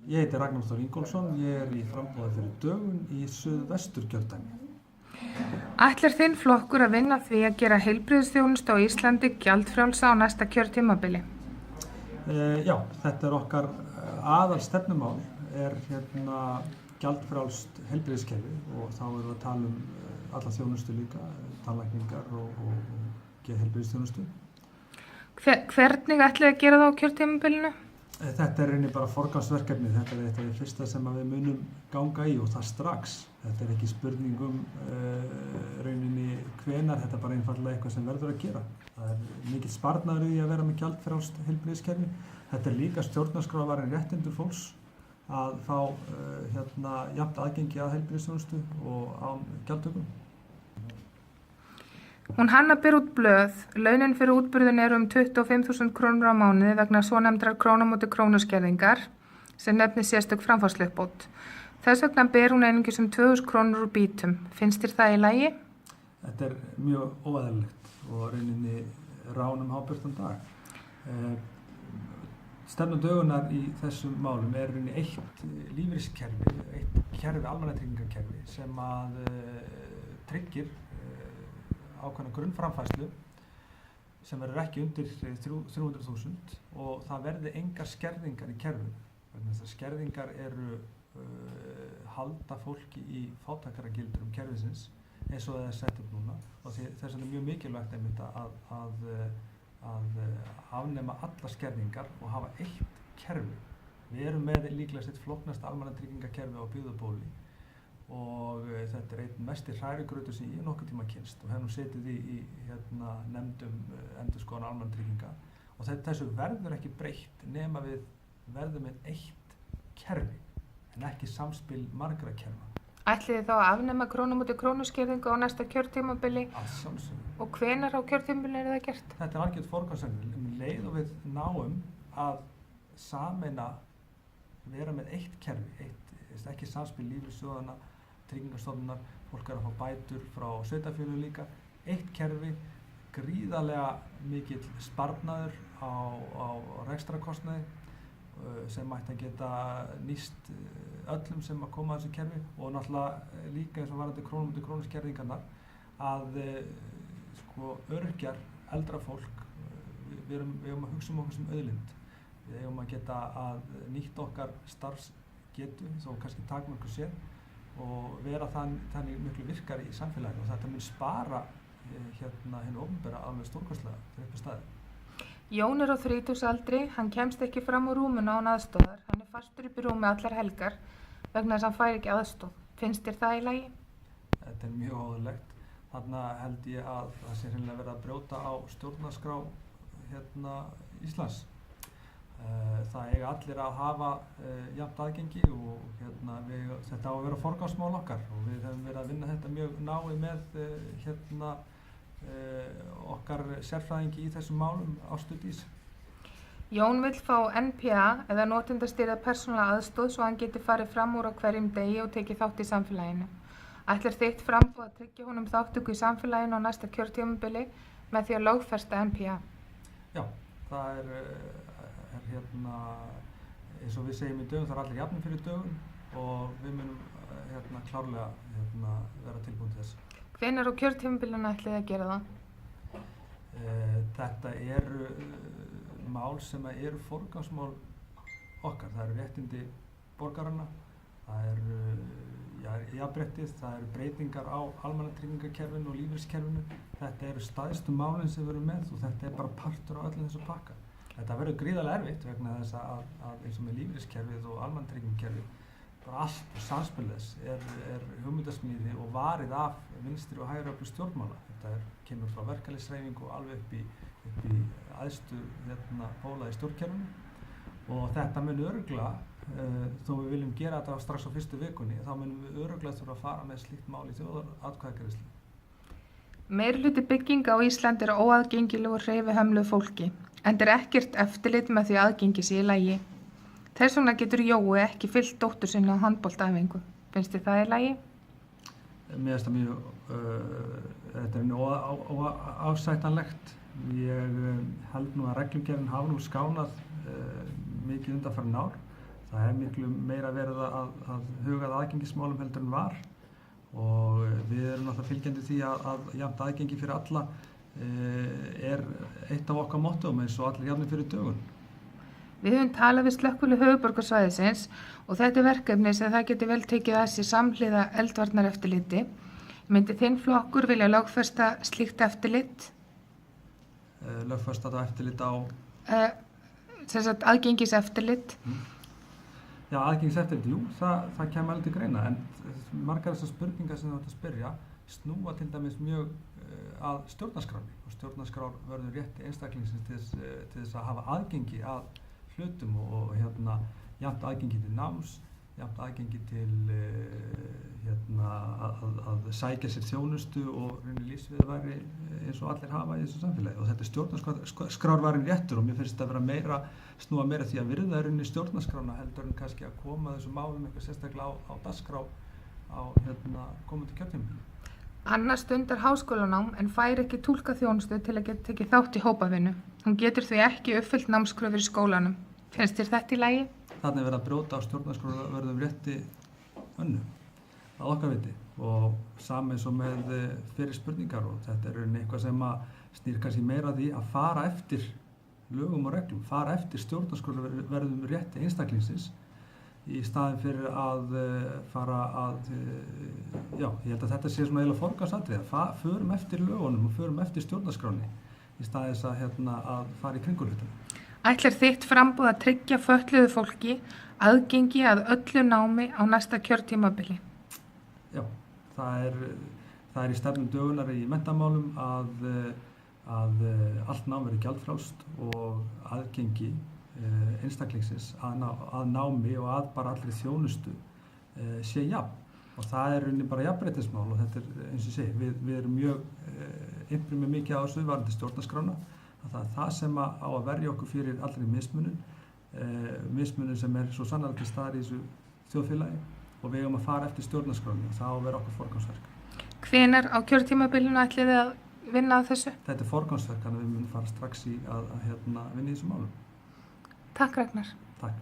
Ég heiti Ragnar Þór Ingólfsson, ég í framboði fyrir Dögun í Suðvesturkjördæmi. Ætlar þinn flokkur að vinna því að gera heilbrigðisþjónustu á Íslandi gjaldfrjálsa á næsta kjörtímabili? Já, þetta okkar aðalstefnumál gjaldfrjálst heilbrigðiskerfi og þá erum við að tala alla þjónustu líka, tannlækningar og heilbrigðisþjónustu. Hvernig ætlið að gera það á kjörtímabilinu? Þetta rauninni bara forgangsverkefni, þetta eitt af því fyrsta sem við munum ganga í og það strax. Þetta ekki spurning rauninni hvenær, þetta bara einfaldlega eitthvað sem verður að gera. Það mikill sparnaður í því að vera með gjaldfrjálst heilbrigðiskerfi. Þetta líka stjórnarskrárvarin réttindur fólks að fá jafnt aðgengi að heilbrigðisþjónustu og án gjaldtökum. Hún Hanna ber út blöð. Launin fyrir útburðin eru 25.000 krónur á mánuði vegna svonefndrar króna móti krónuskerðingar sem nefnir sérstök framfærsluuppbót. Þess vegna ber hún einungis 2.000 krónur úr bítum. Finnst þér það í lagi? Þetta mjög óeðlilegt og rauninni ránum hábjörtan dag. Stefna Dögunar í þessum málum rauninni eitt lífeyriskerfi, eitt kerfi almannatryggingakerfi sem að tryggir ákveðna grunnframfærslu sem verður ekki undir 300.000 og það verði engar skerðingar í kerfinu. Þessar skerðingar halda fólki í fátæktaragildrum kerfisins eins og það sett upp núna og þess vegna mjög mikilvægt einmitt að afnema alla skerðingar og hafa eitt kerfi. Við erum með líklega sitt flóknasta almannatryggingakerfi á byggðabóli og þetta einn mesti hrærigrautur sem ég nokkuð tíma kynst og hef nú setið í nefndum endurskoðun almannatrygginga og þessu verður ekki breytt nema við verðum með eitt kerfi en ekki samspil margra kerfa. Ætlið þið þá að afnema krónu móti krónuskerðingu á næsta kjörtímabili? Að sjálfsögðu. Og hvenær á kjörtímabili það gert? Þetta algjört forgangsverkefni. Leið og við náum að sameina vera með eitt kerfi, ekki samspil lífeyrissjóðanna, tryggingastofnunar, fólk að fá bætur frá sveitarfélögum líka, eitt kerfi, gríðarlega mikill sparnaður á rekstrakostnaði sem ætti að geta nýst öllum sem að koma að þessu kerfi og náttúrulega líka eins og varðandi krónu móti krónuskerðingarnar að öryrkjar, eldra fólk, við eigum að hugsa okkur sem auðlind. Við eigum að geta að nýtt okkar starfsgetu, þó kannski takmörku sér og vera þannig miklu virkari í samfélaginu og þetta mun spara hinu opinbera alveg stórkostlega til uppi staði. Jón á 30-aldri, hann kemst ekki fram úr rúminu án aðstoðar. Hann fastur upp í rúmi allar helgar vegna þess að hann fær ekki aðstoð. Finnst þér það í lagi? Þetta mjög óðurlegt. Þarna held ég að það sé hreinlega verið að brjóta á stjórnarskrá Íslands. Það eiga allir að hafa jafnt aðgengi og þetta á að vera forgangsmál okkar og við hefum verið að vinna þetta mjög náið með okkar sérfræðingi í þessum málum Ástu Dís. Jón vill fá NPA eða notendastýrða persónulega aðstoð svo hann geti farið fram úr á hverjum degi og tekið þátt í samfélaginu. Ætlar þitt framboð að tryggja honum þátttöku í samfélaginu á næsta kjörtímabili með því að lögfesta NPA? Já, það eins og við segjum í Dögun, það allir jafnir fyrir Dögun og við munum klárlega vera tilbúin til þess. Hvenær á kjörtímabilinu ætlið að gera það? Þetta mál sem eru forgangsmál okkar. Það réttindi borgaranna, það jafnréttið, það breytingar á almannatryggingakerfinu og lífeyriskerfinu. Þetta stærstu málin sem við erum með og þetta bara partur á öllum þessu pakka. Þetta verður gríðarlega erfitt vegna þess að eins og með lífeyriskerfið og almannatryggingakerfið bara allt samspil þess hugmyndasmíði og varið af vinstri og hægri öflum stjórnmála. Þetta kemur frá verkalýðshreyfingu og alveg upp í æðstu póla í stjórnkerfinu og þetta mun örugglega, þó við viljum gera þetta strax á fyrstu vikunni, þá munum við örugglega þurfa að fara með slíkt mál í þjóðaratkvæðagreiðslu. Meirihluti bygginga á Íslandi óaðgengilegur hreyfihömluðu fólki, enda ekkert eftirlit með því aðgengi sé í lagi. Þess vegna getur Jói ekki fylgt dóttur sinni á handboltaæfingu. Finnst þér það í lagi? Mér finnst það mjög, þetta óásættanlegt. Ég held nú að reglugerðin hafi nú skánað mikið undanfarin ár Það miklu meira verið að hugað aðgengismálum heldur en var og við erum náttúrulega fylgjandi því að jafnt aðgengi fyrir alla eitt af okkar mottóum eins og allir jafnir fyrir dögun. Við höfum talað við slökkvilið höfuðborgarsvæðisins og þetta verkefni sem það geti vel tekið að sér samhliða eldvarnareftirliti. Myndi þinn flokkur vilja lögfesta slíkt eftirlit? Lögfesta þetta eftirlit á? Aðgengiseftirlit? Já, aðgengiseftirlit, jú, það kemur alveg til greina en margar þessar spurningar sem þú ætti að spyrja snúa til dæmis mjög að stjórnarskránni og stjórnarskrár verður rétti einstaklingsins til þess að hafa aðgengi að hlutum og jafnt aðgengi til náms, jafnt aðgengi til að sækja sér þjónustu og lífsviðurværi eins og allir hafa í þessu samfélagi og þetta er stjórnarskrárvarinn réttur og mér finnst þetta að vera snúa meira því að virða stjórnarskrána heldur en kannski að koma þessu málum eitthvað sérstaklega á dagskrá á komandi kjörtímabili. Anna stundar háskólanám en fær ekki túlkaþjónustu til að geta tekið þátt í hópavinnu. Hún getur því ekki uppfyllt námskröfur í skólanum. Finnst þér þetta í lagi? Þarna er verið að brjóta á stjórnarskrárvarðum rétti önnu að okkar viti og sama eins og með fyrir spurningar og þetta er eitthvað sem að snýr kannski meira því að fara eftir lögum og reglum, fara eftir stjórnarskrárvarðum rétti einstaklingsins í staðin fyrir að fara að, ég held að þetta sé svona eiginlega forgangsatriði að förum eftir lögunum og förum eftir stjórnarskránni í staðis að fara í kringulhlutum. Ætlar þitt framboð að tryggja fötluðu fólki aðgengi að öllu námi á næsta kjörtímabili? Já, það er í stefnum dögunar í menntamálum að allt nám verði gjaldfrjálst og aðgengi einstaklingsins að námi og að bara allri þjónustu sé jafn og það er rauninni bara jafnréttismál og þetta er eins og ég segi, við erum mjög innbrimið mikið á þessu varðandi stjórnarskrána að það er það sem á að verja okkur fyrir allri mismunun sem er svo sannarlega til staðar í þessu þjóðfélagi og við eigum að fara eftir stjórnarskráni og það á að vera okkur forgangsverk. Hvenær á kjörtímabilinu ætlið þið að vinna á þessu? Þetta er forgangsverk, þannig að við munum fara strax í að vinna í þessum málum. Takk Ragnar. Takk.